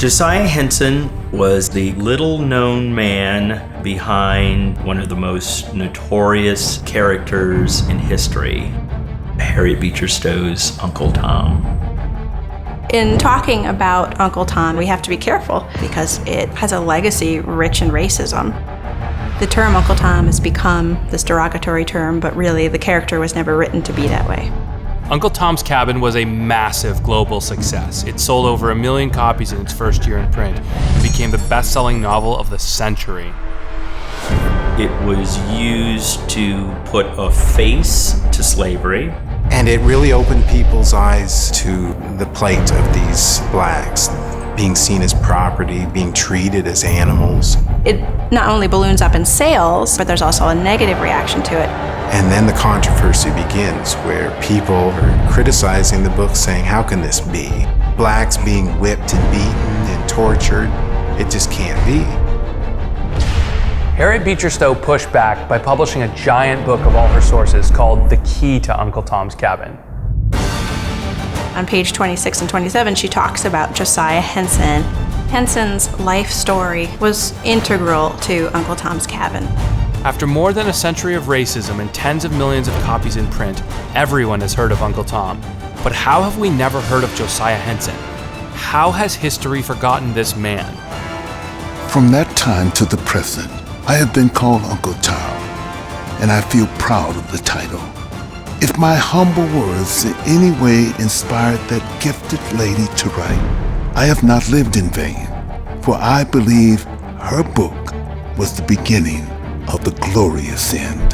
Josiah Henson was the little-known man behind one of the most notorious characters in history, Harriet Beecher Stowe's Uncle Tom. In talking about Uncle Tom, we have to be careful because it has a legacy rich in racism. The term Uncle Tom has become this derogatory term, but really the character was never written to be that way. Uncle Tom's Cabin was a massive global success. It sold over 1 million copies in its first year in print and became the best-selling novel of the century. It was used to put a face to slavery. And it really opened people's eyes to the plight of these blacks, being seen as property, being treated as animals. It not only balloons up in sales, but there's also a negative reaction to it. And then the controversy begins, where people are criticizing the book, saying, how can this be? Blacks being whipped and beaten and tortured, it just can't be. Harriet Beecher Stowe pushed back by publishing a giant book of all her sources called The Key to Uncle Tom's Cabin. On page 26 and 27, she talks about Josiah Henson. Henson's life story was integral to Uncle Tom's Cabin. After more than a century of racism and tens of millions of copies in print, everyone has heard of Uncle Tom. But how have we never heard of Josiah Henson? How has history forgotten this man? From that time to the present, I have been called Uncle Tom, and I feel proud of the title. If my humble words in any way inspired that gifted lady to write, I have not lived in vain, for I believe her book was the beginning of the glorious end.